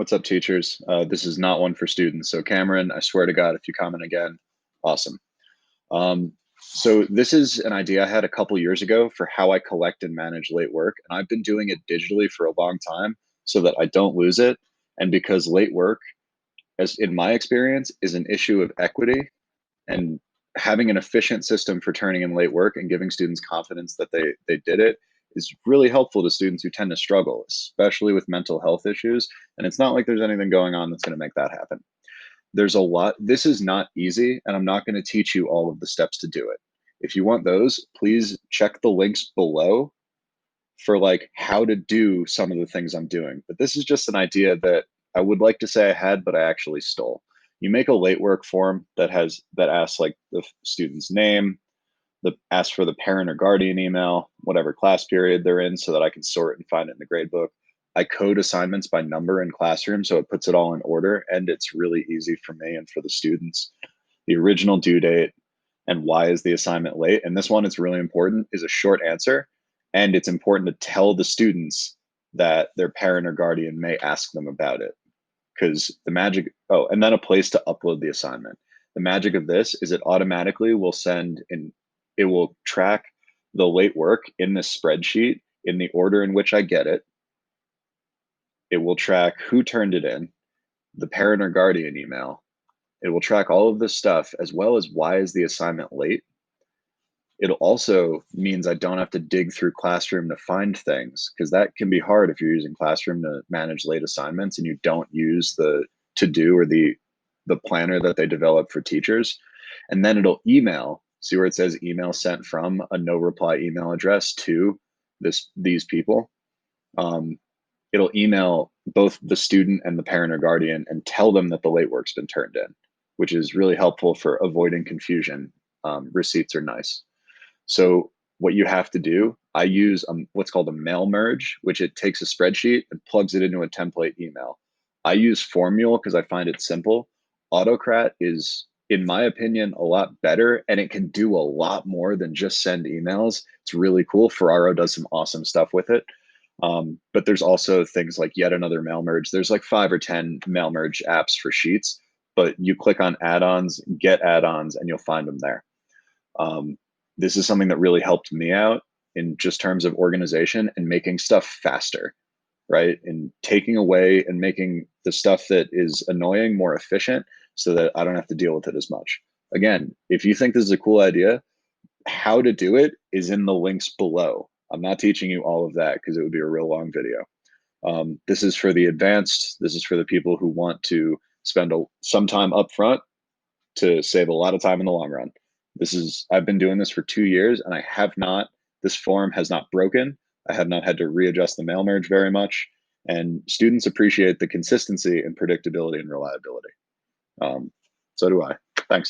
What's up, teachers? This is not one for students. So Cameron, I swear to God, if you comment again, awesome. So this is an idea I had a couple years ago for how I collect and manage late work. And I've been doing it digitally for a long time so that I don't lose it. And because late work, as in my experience, is an issue of equity, and having an efficient system for turning in late work and giving students confidence that they did it is really helpful to students who tend to struggle, especially with mental health issues. And it's not like there's anything going on that's going to make that happen. There's a lot. This is not easy, and I'm not going to teach you all of the steps to do it. If you want those, please check the links below for like how to do some of the things I'm doing. But this is just an idea that I would like to say I had, but I actually stole. You make a late work form that asks like the student's name, the asks for the parent or guardian email, whatever class period they're in, so that I can sort and find it in the grade book. I code assignments by number in Classroom, so it puts it all in order, and it's really easy for me and for the students. The original due date and why is the assignment late? And this one is really important, is a short answer. And it's important to tell the students that their parent or guardian may ask them about it. Because the magic, oh, and then a place to upload the assignment. The magic of this is it automatically will send in, it will track the late work in this spreadsheet in the order in which I get it. It will track who turned it in, the parent or guardian email. It will track all of this stuff as well as why is the assignment late. It also means I don't have to dig through Classroom to find things, because that can be hard if you're using Classroom to manage late assignments and you don't use the to-do or the planner that they develop for teachers. And then it'll email, see where it says email sent from a no reply email address to these people. It'll email both the student and the parent or guardian and tell them that the late work's been turned in, which is really helpful for avoiding confusion. Receipts are nice. So what you have to do, I use what's called a mail merge, which it takes a spreadsheet and plugs it into a template email. I use Formule because I find it simple. AutoCrat is, in my opinion, a lot better, and it can do a lot more than just send emails. It's really cool. Ferraro does some awesome stuff with it. But there's also things like yet another mail merge. There's like 5 or 10 mail merge apps for sheets, but you click on add-ons, get add-ons, and you'll find them there. This is something that really helped me out in just terms of organization and making stuff faster, right? And taking away and making the stuff that is annoying more efficient so that I don't have to deal with it as much. Again, if you think this is a cool idea, how to do it is in the links below. I'm not teaching you all of that because it would be a real long video. This is for the advanced. This is for the people who want to spend some time up front to save a lot of time in the long run. I've been doing this for 2 years and this form has not broken. I have not had to readjust the mail merge very much. And students appreciate the consistency and predictability and reliability. So do I.